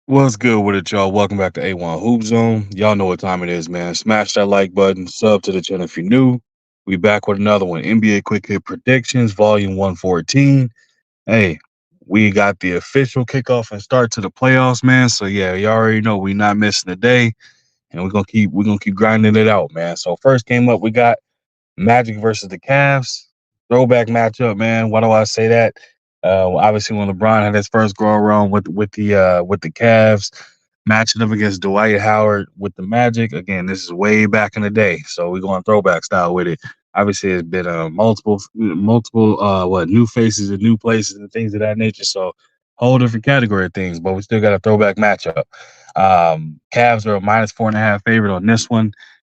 What's good with it, y'all? Welcome back to A1 Hoop Zone. Y'all know what time it is, man. Smash that like button, sub to the channel if you're new. We back with another one. NBA Quick Hit Predictions, Volume 114. Hey, we got the official kickoff and start to the playoffs, man. So yeah, you already know we not missing a day, and we're gonna keep grinding it out, man. So first game up, we got Magic versus the Cavs. Throwback matchup, man. Why do I say that? Obviously, when LeBron had his first go around with the Cavs, matching up against Dwight Howard with the Magic. Again, this is way back in the day, so we're going throwback style with it. Obviously, it's been multiple what new faces and new places and things of that nature. So whole different category of things, but we still got a throwback matchup. Cavs are a -4.5 favorite on this one.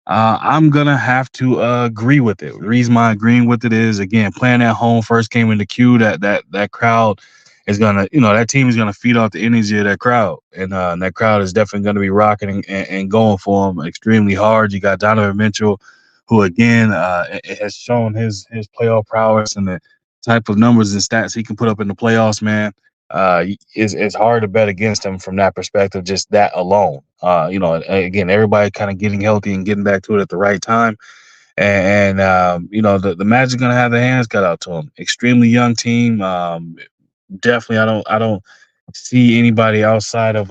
I'm gonna have to agree with it. The reason why I'm agreeing with it is again playing at home, first game in the queue. That crowd is gonna, that team is gonna feed off the energy of that crowd, and that crowd is definitely gonna be rocking and going for them extremely hard. You got Donovan Mitchell, who again has shown his playoff prowess and the type of numbers and stats he can put up in the playoffs. Man, it's hard to bet against him from that perspective. Just that alone. Again, everybody kind of getting healthy and getting back to it at the right time. The Magic gonna have their hands cut out to them. Extremely young team. Definitely, I don't see anybody outside of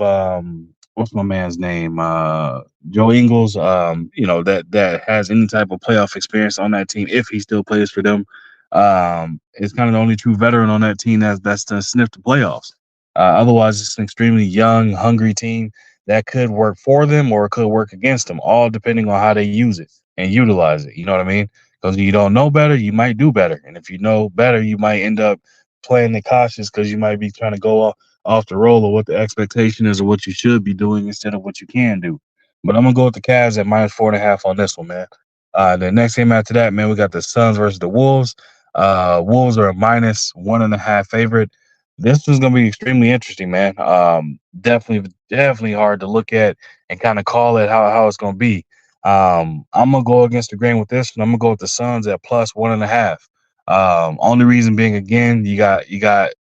what's my man's name? Joe Ingles. That has any type of playoff experience on that team if he still plays for them. It's kind of the only true veteran on that team that's to sniff the playoffs. Otherwise, it's an extremely young, hungry team that could work for them or it could work against them, all depending on how they use it and utilize it. You know what I mean? Because you don't know better, you might do better, and if you know better, you might end up playing the cautious because you might be trying to go off the roll of what the expectation is or what you should be doing instead of what you can do. But I'm gonna go with the Cavs at -4.5 on this one, man. The next game after that, man, we got the Suns versus the Wolves. Wolves are a -1.5 favorite. This one's gonna be extremely interesting, man. Definitely hard to look at and kind of call it how it's gonna be. I'm gonna go against the grain with this one. I'm gonna go with the Suns at +1.5. Only reason being, again, you got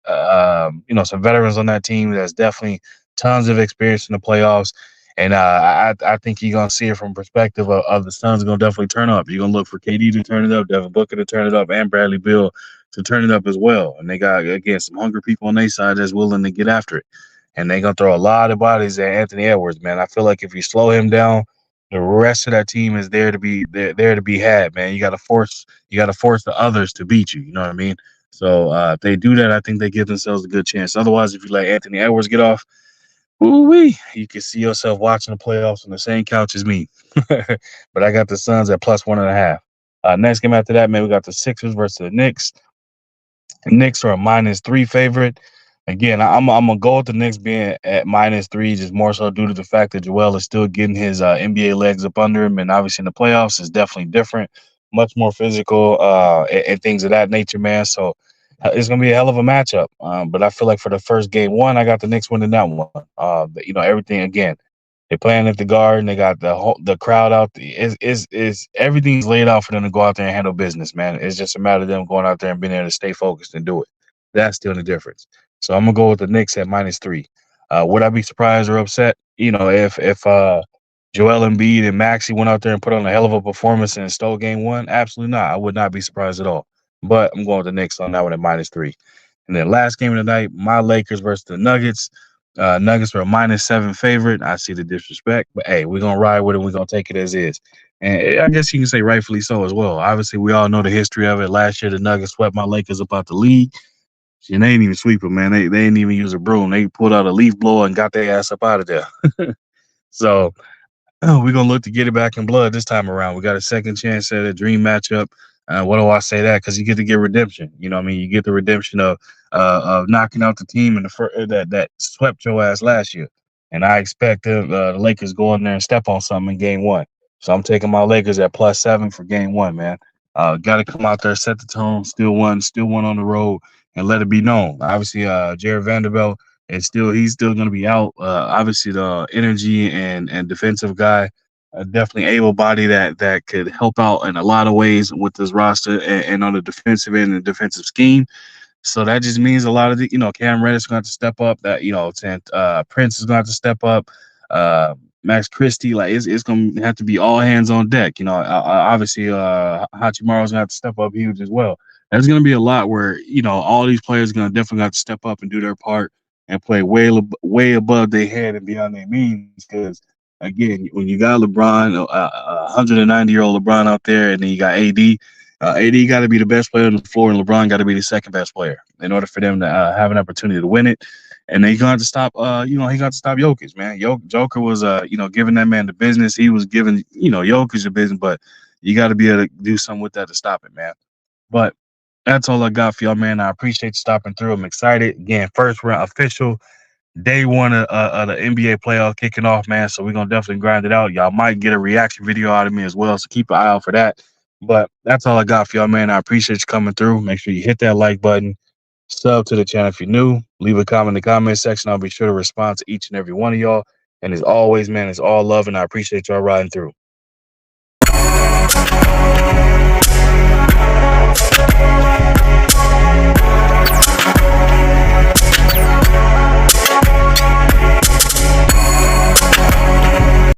some veterans on that team that's definitely tons of experience in the playoffs, and I think you're gonna see it from perspective of the Suns are gonna definitely turn up. You're gonna look for KD to turn it up, Devin Booker to turn it up, and Bradley Beal to turn it up as well. And they got again some hungry people on their side that's willing to get after it, and they're gonna throw a lot of bodies at Anthony Edwards. Man, I feel like if you slow him down, the rest of that team is there to be had. Man, you got to force the others to beat you. You know what I mean? So if they do that, I think they give themselves a good chance. Otherwise, if you let Anthony Edwards get off, ooh-wee, you can see yourself watching the playoffs on the same couch as me. But I got the Suns at +1.5. Next game after that, man, we got the Sixers versus the Knicks. The Knicks are a -3 favorite. Again, I'm gonna go with the Knicks being at -3, just more so due to the fact that Joel is still getting his NBA legs up under him, and obviously in the playoffs is definitely different, much more physical, and things of that nature, man. So it's gonna be a hell of a matchup. But I feel like for the first game one, I got the Knicks winning that one. Everything again. They're playing at the Garden. They got the crowd out. Is everything's laid out for them to go out there and handle business, man. It's just a matter of them going out there and being able to stay focused and do it. That's the only difference. So I'm gonna go with the Knicks at -3. Would I be surprised or upset? If Joel Embiid and Maxey went out there and put on a hell of a performance and stole game one? Absolutely not. I would not be surprised at all. But I'm going with the Knicks on that one at -3. And then last game of the night, my Lakers versus the Nuggets. Nuggets are a -7 favorite. I see the disrespect, but hey, we're gonna ride with it. We're gonna take it as is, and I guess you can say rightfully so as well. Obviously, we all know the history of it. Last year, the Nuggets swept my Lakers up out the league, and they didn't even sweep them, man. They didn't even use a broom. They pulled out a leaf blower and got their ass up out of there. So we're gonna look to get it back in blood this time around. We got a second chance at a dream matchup. What do I say that? Because you get to get redemption. You know what I mean? You get the redemption of knocking out the team in that swept your ass last year. And I expect the Lakers go in there and step on something in game one. So I'm taking my Lakers at +7 for game one, man. Got to come out there, set the tone, still one on the road, and let it be known. Obviously, Jared Vanderbilt he's still going to be out. Obviously, the energy and defensive guy, definitely able body that could help out in a lot of ways with this roster and on the defensive end and defensive scheme. So that just means a lot of Cam Reddish going to step up. That Prince is going to have to step up. Uh, Max Christie, like it's going to have to be all hands on deck. Obviously, Hachimaru's going to have to step up huge as well. There's going to be a lot where all these players are going to definitely have to step up and do their part and play way above their head and beyond their means. Because again, when you got LeBron, 190-year-old LeBron out there, and then you got AD. AD got to be the best player on the floor, and LeBron got to be the second best player in order for them to have an opportunity to win it. And then he got to stop. He got to stop Jokic, man. Joker was, giving that man the business. He was giving, Jokic the business, but you got to be able to do something with that to stop it, man. But that's all I got for y'all, man. I appreciate you stopping through. I'm excited. Again, first round official day one of the NBA playoff kicking off, man. So we're gonna definitely grind it out. Y'all might get a reaction video out of me as well. So keep an eye out for that. But that's all I got for y'all, man. I appreciate you coming through. Make sure you hit that like button, sub to the channel if you're new, leave a comment in the comment section. I'll be sure to respond to each and every one of y'all. And as always, man, it's all love, and I appreciate y'all riding through.